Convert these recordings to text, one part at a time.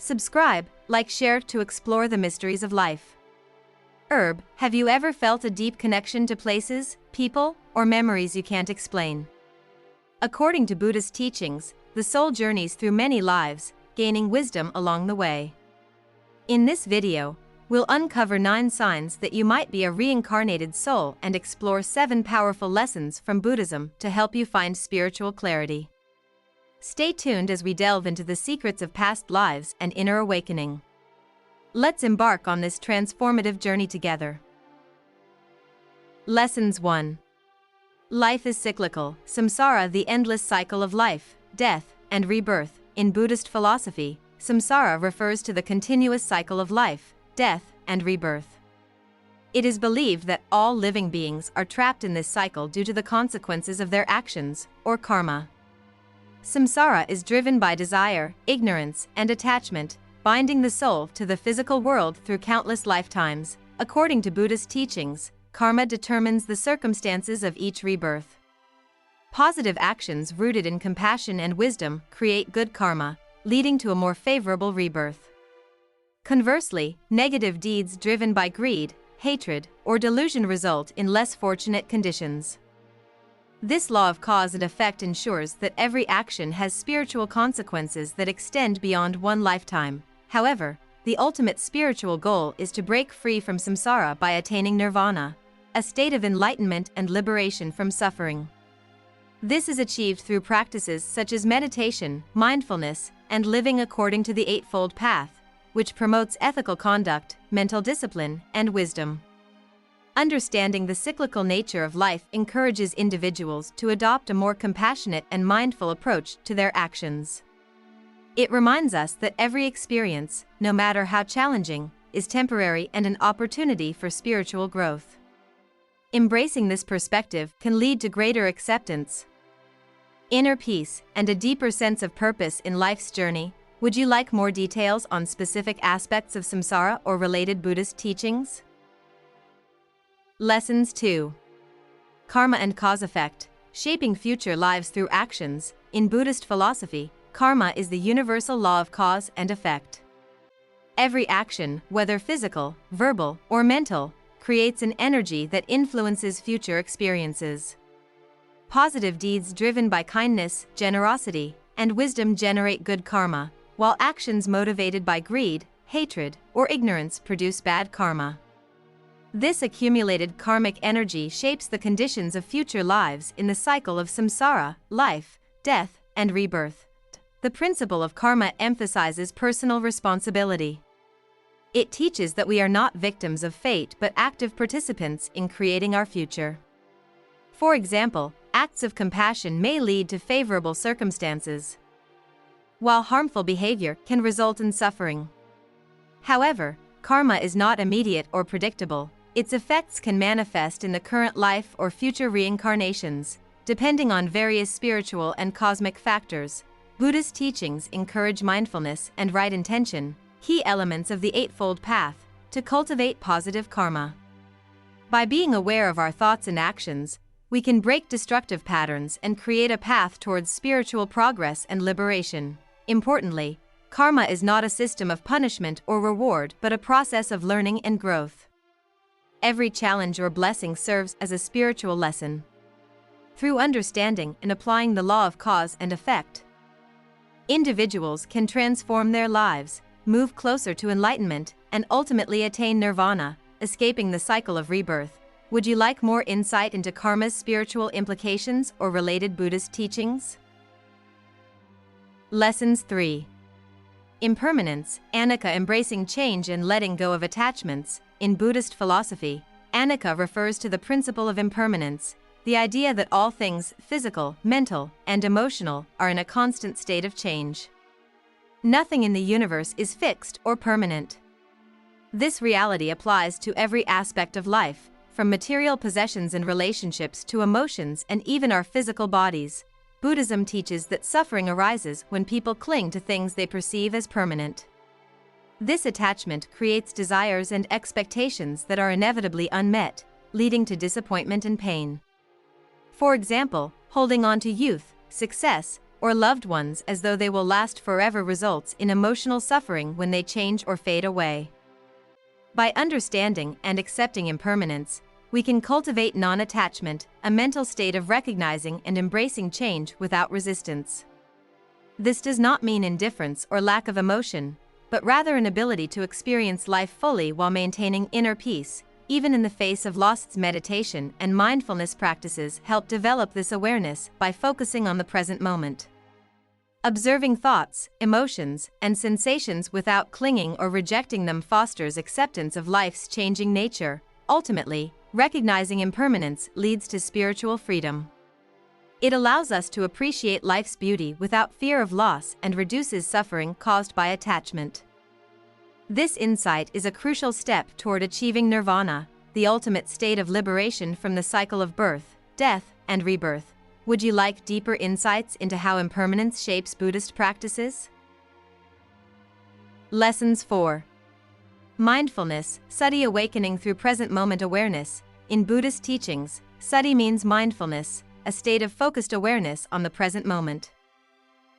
Subscribe, like, share to explore the mysteries of life. Herb, have you ever felt a deep connection to places, people, or memories you can't explain? According to Buddhist teachings, the soul journeys through many lives, gaining wisdom along the way. In this video, we'll uncover 9 signs that you might be a reincarnated soul and explore 7 powerful lessons from Buddhism to help you find spiritual clarity. Stay tuned as we delve into the secrets of past lives and inner awakening. Let's embark on this transformative journey together. Lessons 1. Life is cyclical. Samsara, the endless cycle of life, death, and rebirth. In Buddhist philosophy, samsara refers to the continuous cycle of life, death, and rebirth. It is believed that all living beings are trapped in this cycle due to the consequences of their actions, or karma. Samsara is driven by desire, ignorance, and attachment, binding the soul to the physical world through countless lifetimes. According to Buddhist teachings, karma determines the circumstances of each rebirth. Positive actions rooted in compassion and wisdom create good karma, leading to a more favorable rebirth. Conversely, negative deeds driven by greed, hatred, or delusion result in less fortunate conditions. This law of cause and effect ensures that every action has spiritual consequences that extend beyond one lifetime. However, the ultimate spiritual goal is to break free from samsara by attaining nirvana, a state of enlightenment and liberation from suffering. This is achieved through practices such as meditation, mindfulness, and living according to the Eightfold Path, which promotes ethical conduct, mental discipline, and wisdom. Understanding the cyclical nature of life encourages individuals to adopt a more compassionate and mindful approach to their actions. It reminds us that every experience, no matter how challenging, is temporary and an opportunity for spiritual growth. Embracing this perspective can lead to greater acceptance, inner peace, and a deeper sense of purpose in life's journey. Would you like more details on specific aspects of samsara or related Buddhist teachings? Lessons 2. Karma and cause-effect, shaping future lives through actions. In Buddhist philosophy, karma is the universal law of cause and effect. Every action, whether physical, verbal, or mental, creates an energy that influences future experiences. Positive deeds driven by kindness, generosity, and wisdom generate good karma, while actions motivated by greed, hatred, or ignorance produce bad karma. This accumulated karmic energy shapes the conditions of future lives in the cycle of samsara, life, death, and rebirth. The principle of karma emphasizes personal responsibility. It teaches that we are not victims of fate but active participants in creating our future. For example, acts of compassion may lead to favorable circumstances, while harmful behavior can result in suffering. However, karma is not immediate or predictable. Its effects can manifest in the current life or future reincarnations, depending on various spiritual and cosmic factors. Buddhist teachings encourage mindfulness and right intention, key elements of the Eightfold Path, to cultivate positive karma. By being aware of our thoughts and actions, we can break destructive patterns and create a path towards spiritual progress and liberation. Importantly, karma is not a system of punishment or reward but a process of learning and growth. Every challenge or blessing serves as a spiritual lesson. Through understanding and applying the law of cause and effect, individuals can transform their lives, move closer to enlightenment, and ultimately attain nirvana, escaping the cycle of rebirth. Would you like more insight into karma's spiritual implications or related Buddhist teachings? Lessons 3. Impermanence, Anicca, embracing change and letting go of attachments. In Buddhist philosophy, Anicca refers to the principle of impermanence, the idea that all things, physical, mental, and emotional, are in a constant state of change. Nothing in the universe is fixed or permanent. This reality applies to every aspect of life, from material possessions and relationships to emotions and even our physical bodies. Buddhism teaches that suffering arises when people cling to things they perceive as permanent. This attachment creates desires and expectations that are inevitably unmet, leading to disappointment and pain. For example, holding on to youth, success, or loved ones as though they will last forever results in emotional suffering when they change or fade away. By understanding and accepting impermanence, we can cultivate non-attachment, a mental state of recognizing and embracing change without resistance. This does not mean indifference or lack of emotion, but rather an ability to experience life fully while maintaining inner peace, even in the face of loss. Meditation and mindfulness practices help develop this awareness by focusing on the present moment. Observing thoughts, emotions, and sensations without clinging or rejecting them fosters acceptance of life's changing nature. Ultimately, recognizing impermanence leads to spiritual freedom. It allows us to appreciate life's beauty without fear of loss and reduces suffering caused by attachment. This insight is a crucial step toward achieving nirvana, the ultimate state of liberation from the cycle of birth, death, and rebirth. Would you like deeper insights into how impermanence shapes Buddhist practices? Lessons 4. Mindfulness, Sati. Awakening through present moment awareness. In Buddhist teachings, Sati means mindfulness, a state of focused awareness on the present moment.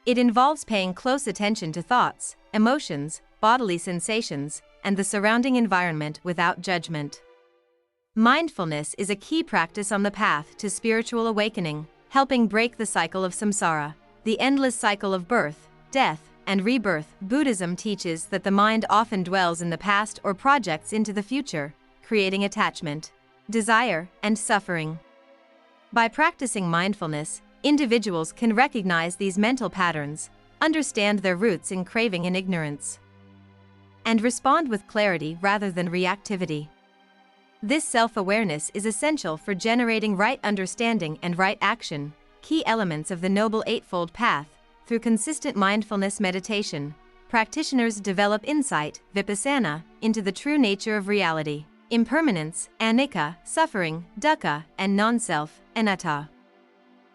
It involves paying close attention to thoughts, emotions, bodily sensations, and the surrounding environment without judgment. Mindfulness is a key practice on the path to spiritual awakening, helping break the cycle of samsara, the endless cycle of birth, death, and rebirth. Buddhism teaches that the mind often dwells in the past or projects into the future, creating attachment, desire, and suffering. By practicing mindfulness, individuals can recognize these mental patterns, understand their roots in craving and ignorance, and respond with clarity rather than reactivity. This self-awareness is essential for generating right understanding and right action, key elements of the Noble Eightfold Path. Through consistent mindfulness meditation, practitioners develop insight, vipassana, into the true nature of reality, impermanence, anicca, suffering, dukkha, and non-self, anatta.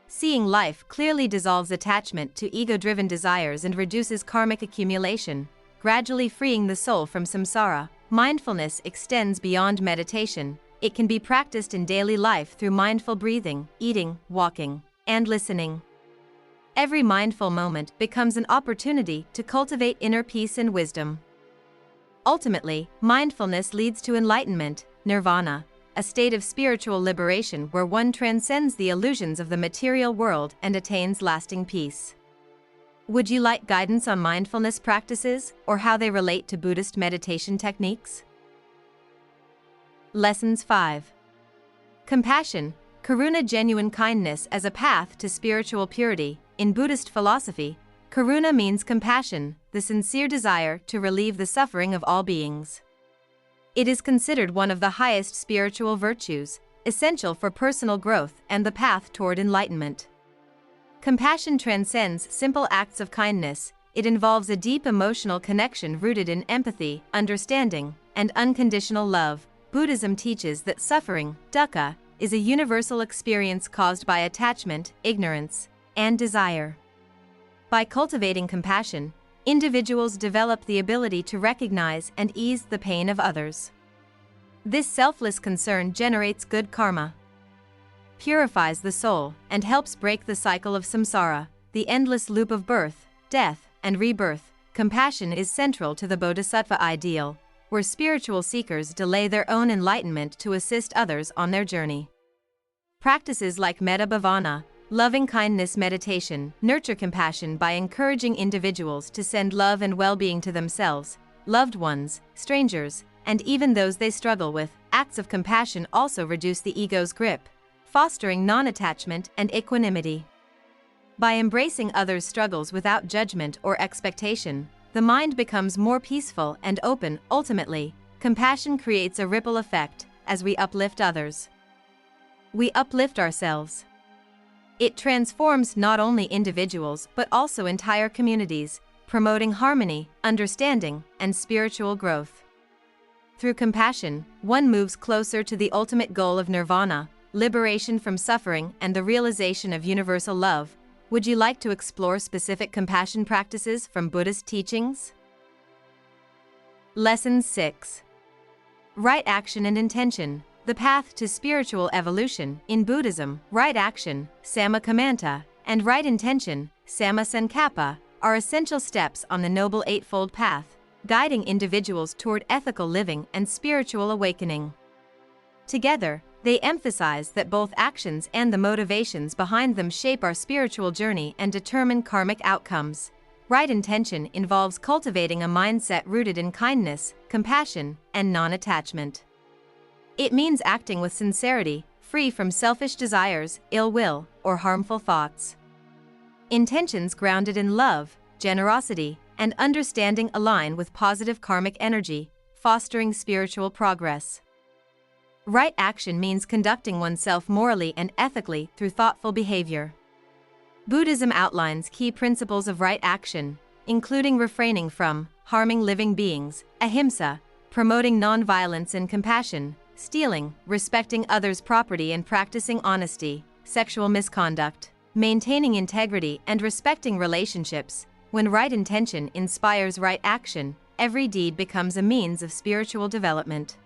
Seeing life clearly dissolves attachment to ego-driven desires and reduces karmic accumulation, gradually freeing the soul from samsara. Mindfulness extends beyond meditation. It can be practiced in daily life through mindful breathing, eating, walking, and listening. Every mindful moment becomes an opportunity to cultivate inner peace and wisdom. Ultimately, mindfulness leads to enlightenment, nirvana, a state of spiritual liberation where one transcends the illusions of the material world and attains lasting peace. Would you like guidance on mindfulness practices or how they relate to Buddhist meditation techniques? Lessons 5. Compassion, Karuna. Genuine kindness as a path to spiritual purity. In Buddhist philosophy, Karuna means compassion, the sincere desire to relieve the suffering of all beings. It is considered one of the highest spiritual virtues, essential for personal growth and the path toward enlightenment. Compassion transcends simple acts of kindness. It involves a deep emotional connection rooted in empathy, understanding, and unconditional love. Buddhism teaches that suffering, dukkha, is a universal experience caused by attachment, ignorance, and desire. By cultivating compassion, individuals develop the ability to recognize and ease the pain of others. This selfless concern generates good karma, purifies the soul, and helps break the cycle of samsara, the endless loop of birth, death, and rebirth. Compassion is central to the bodhisattva ideal, where spiritual seekers delay their own enlightenment to assist others on their journey. Practices like metta bhavana, loving kindness meditation, nurture compassion by encouraging individuals to send love and well-being to themselves, loved ones, strangers, and even those they struggle with. Acts of compassion also reduce the ego's grip, fostering non-attachment and equanimity. By embracing others' struggles without judgment or expectation, the mind becomes more peaceful and open. Ultimately, compassion creates a ripple effect. As we uplift others, we uplift ourselves. It transforms not only individuals but also entire communities, promoting harmony, understanding, and spiritual growth. Through compassion, one moves closer to the ultimate goal of nirvana, liberation from suffering and the realization of universal love. Would you like to explore specific compassion practices from Buddhist teachings? Lesson 6. Right action and intention. The path to spiritual evolution. In Buddhism, right action, sammakamanta, and right intention, samas and kappa, are essential steps on the Noble Eightfold Path, guiding individuals toward ethical living and spiritual awakening. Together, they emphasize that both actions and the motivations behind them shape our spiritual journey and determine karmic outcomes. Right intention involves cultivating a mindset rooted in kindness, compassion, and non-attachment. It means acting with sincerity, free from selfish desires, ill will, or harmful thoughts. Intentions grounded in love, generosity, and understanding align with positive karmic energy, fostering spiritual progress. Right action means conducting oneself morally and ethically through thoughtful behavior. Buddhism outlines key principles of right action, including refraining from harming living beings, ahimsa, promoting nonviolence and compassion, stealing, respecting others' property and practicing honesty, sexual misconduct, maintaining integrity and respecting relationships. When right intention inspires right action, every deed becomes a means of spiritual development.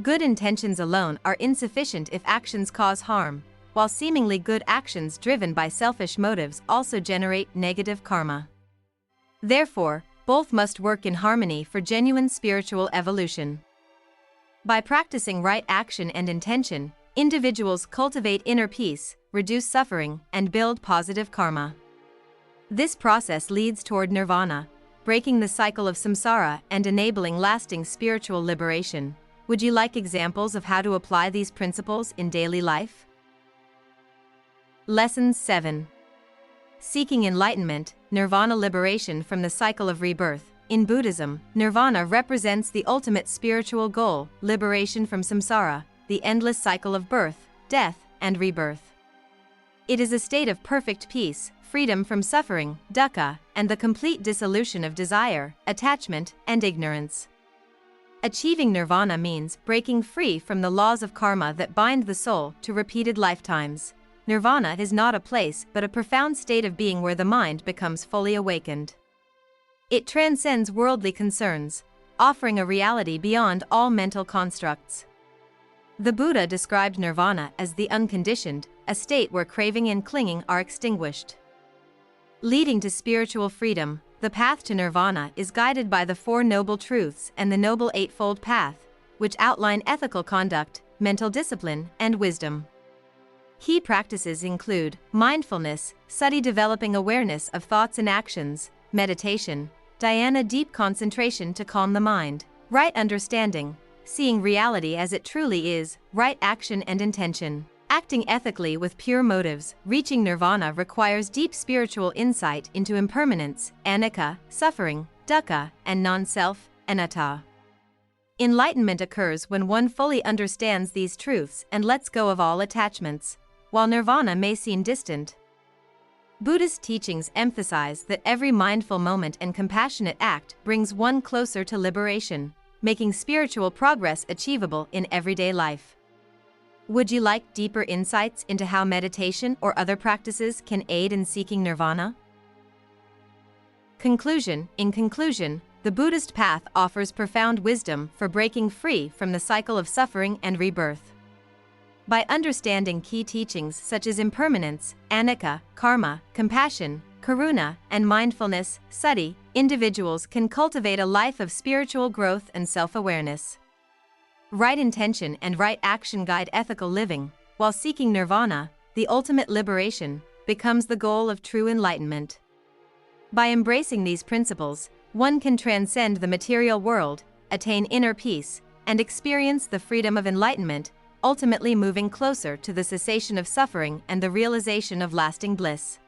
Good intentions alone are insufficient if actions cause harm, while seemingly good actions driven by selfish motives also generate negative karma. Therefore, both must work in harmony for genuine spiritual evolution. By practicing right action and intention, individuals cultivate inner peace, reduce suffering, and build positive karma. This process leads toward nirvana, breaking the cycle of samsara and enabling lasting spiritual liberation. Would you like examples of how to apply these principles in daily life? Lesson 7. Seeking enlightenment, nirvana, liberation from the cycle of rebirth. In Buddhism, nirvana represents the ultimate spiritual goal, liberation from samsara, the endless cycle of birth, death, and rebirth. It is a state of perfect peace, freedom from suffering, dukkha, and the complete dissolution of desire, attachment, and ignorance. Achieving nirvana means breaking free from the laws of karma that bind the soul to repeated lifetimes. Nirvana is not a place but a profound state of being where the mind becomes fully awakened. It transcends worldly concerns, offering a reality beyond all mental constructs. The Buddha described nirvana as the unconditioned, a state where craving and clinging are extinguished. Leading to spiritual freedom, the path to nirvana is guided by the Four Noble Truths and the Noble Eightfold Path, which outline ethical conduct, mental discipline, and wisdom. Key practices include mindfulness, Sati, developing awareness of thoughts and actions, meditation, dhyana, deep concentration to calm the mind, right understanding, seeing reality as it truly is, right action and intention, acting ethically with pure motives. Reaching nirvana requires deep spiritual insight into impermanence, anicca, suffering, dukkha, and non-self, anatta. Enlightenment occurs when one fully understands these truths and lets go of all attachments. While nirvana may seem distant, Buddhist teachings emphasize that every mindful moment and compassionate act brings one closer to liberation, making spiritual progress achievable in everyday life. Would you like deeper insights into how meditation or other practices can aid in seeking nirvana? Conclusion. In conclusion, the Buddhist path offers profound wisdom for breaking free from the cycle of suffering and rebirth. By understanding key teachings such as impermanence, anicca, karma, compassion, karuna, and mindfulness, sati, individuals can cultivate a life of spiritual growth and self-awareness. Right intention and right action guide ethical living, while seeking nirvana, the ultimate liberation, becomes the goal of true enlightenment. By embracing these principles, one can transcend the material world, attain inner peace, and experience the freedom of enlightenment, ultimately moving closer to the cessation of suffering and the realization of lasting bliss.